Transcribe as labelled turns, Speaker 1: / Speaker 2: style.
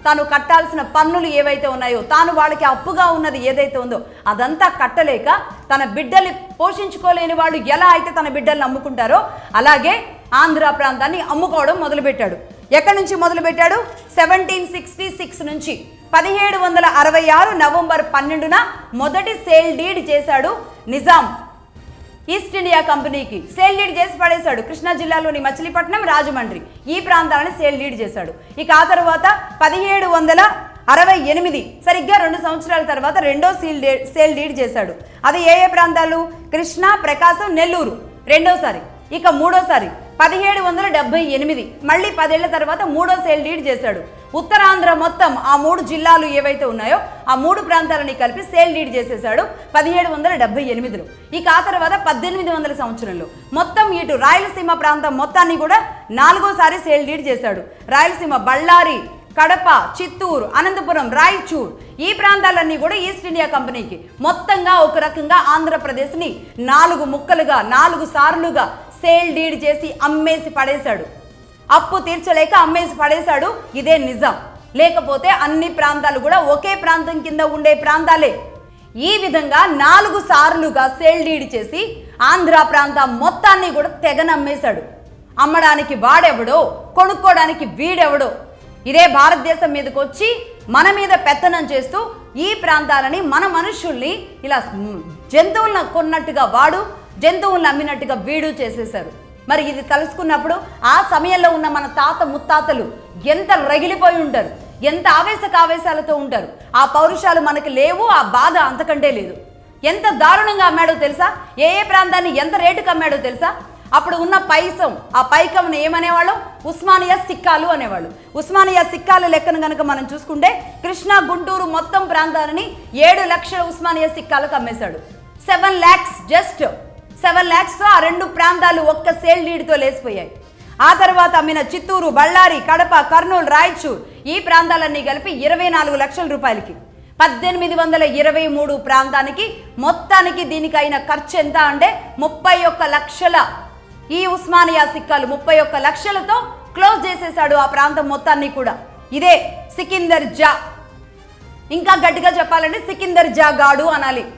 Speaker 1: తాను కట్టాల్సిన పన్నులు ఏవైతే ఉన్నాయో, తాను వాళ్ళకి అప్పుగా ఉన్నది ఏదైతే ఉందో అదంతా కట్టలేక తన బిడ్డల్ని పోషించుకోలేని వాళ్ళు ఎలా అయితే తన బిడ్డల్ని అమ్ముకుంటారో అలాగే ఆంధ్ర ప్రాంతాన్ని అమ్ముకోవడం మొదలుపెట్టాడు. ఎక్కడి నుంచి మొదలుపెట్టాడు? 1766 నుంచి 1766 నవంబర్ 12న మొదటి సేల్ డీడ్ చేశాడు నిజాం ఈస్ట్ ఇండియా కంపెనీకి. సేల్ డీడ్ చేసి పడేశాడు. కృష్ణా జిల్లాలోని మచిలీపట్నం, రాజమండ్రి ఈ ప్రాంతాలను సేల్ డీడ్ చేశాడు. ఇక ఆ తర్వాత 1768 సరిగ్గా 2 సంవత్సరాల తర్వాత రెండో సేల్ డీడ్ చేశాడు. అది ఏ ప్రాంతాలు? కృష్ణా, ప్రకాశం, నెల్లూరు రెండోసారి. ఇక మూడోసారి 1778 మళ్ళీ 10 ఏళ్ల తర్వాత మూడో సేల్ డీడ్ చేశాడు. ఉత్తరాంధ్ర మొత్తం ఆ 3 జిల్లాలు ఏవైతే ఉన్నాయో ఆ 3 ప్రాంతాలని కలిపి సేల్ డీడ్ చేసేశాడు 1778లో. ఇక ఆ తర్వాత 1800 సంవత్సరంలో మొత్తం ఇటు రాయలసీమ ప్రాంతం మొత్తాన్ని కూడా 4వసారి సేల్ డీడ్ చేశాడు. రాయలసీమ బళ్ళారి, కడప, చిత్తూరు, అనంతపురం, రాయచూర్ ఈ ప్రాంతాలన్నీ కూడా ఈస్ట్ ఇండియా కంపెనీకి. మొత్తంగా ఒక రకంగా ఆంధ్రప్రదేశ్ని 4 ముక్కలుగా 4 సార్లుగా సేల్ డీడ్ చేసి అమ్మేసి పడేశాడు. అప్పు తీర్చలేక అమ్మేసి పడేశాడు. ఇదే నిజాం. లేకపోతే అన్ని ప్రాంతాలు కూడా ఒకే ప్రాంతం కింద ఉండే ప్రాంతాలే. ఈ విధంగా 4 సార్లుగా సేల్ డీడ్ చేసి ఆంధ్ర ప్రాంతం మొత్తాన్ని కూడా తెగనమ్మేశాడు. అమ్మడానికి వాడెవడో, కొనుక్కోవడానికి వీడెవడో. ఇదే భారతదేశం మీదకి వచ్చి మన మీద పెత్తనం చేస్తూ ఈ ప్రాంతాలని, మన మనుషుల్ని ఇలా జంతువులను కొన్నట్టుగా వాడు, జంతువులను అమ్మినట్టుగా వీడు చేసేశారు. మరి ఇది తెలుసుకున్నప్పుడు ఆ సమయంలో ఉన్న మన తాత ముత్తాతలు ఎంత రగిలిపోయి ఉంటారు, ఎంత ఆవేశాలతో ఉంటారు. ఆ పౌరుషాలు మనకు లేవు, ఆ బాధ అంతకంటే లేదు. ఎంత దారుణంగా అమ్మాడో తెలుసా? ఏ ప్రాంతాన్ని ఎంత రేటుకి అమ్మాడో తెలుసా? అప్పుడు ఉన్న పైసం, ఆ పైకంను ఏమనేవాళ్ళం? ఉస్మానియా సిక్కాలు అనేవాళ్ళు. ఉస్మానియా సిక్కాల లెక్కను కనుక మనం చూసుకుంటే కృష్ణా, గుంటూరు మొత్తం ప్రాంతాలని 7 లక్షల ఉస్మానియా సిక్కాలకు అమ్మేశాడు. 7 lakhs, జస్ట్ 7 lakhsతో ఆ 2 ప్రాంతాలు ఒక్క సేల్ డీడ్తో లేసిపోయాయి. ఆ తర్వాత అమ్మిన చిత్తూరు, బళ్ళారి, కడప, కర్నూలు, రాయచూర్ ఈ ప్రాంతాలన్నీ కలిపి 24 లక్షల రూపాయలకి. 1823 ప్రాంతానికి మొత్తానికి దీనికి అయిన ఖర్చు ఎంత అంటే 31 లక్షల. ఈ ఉస్మానియా సిక్కాలు 31 లక్షలతో క్లోజ్ చేసేశాడు ఆ ప్రాంతం మొత్తాన్ని కూడా. ఇదే సికిందర్ జా. ఇంకా గట్టిగా చెప్పాలంటే సికిందర్ జా గాడు అనాలి.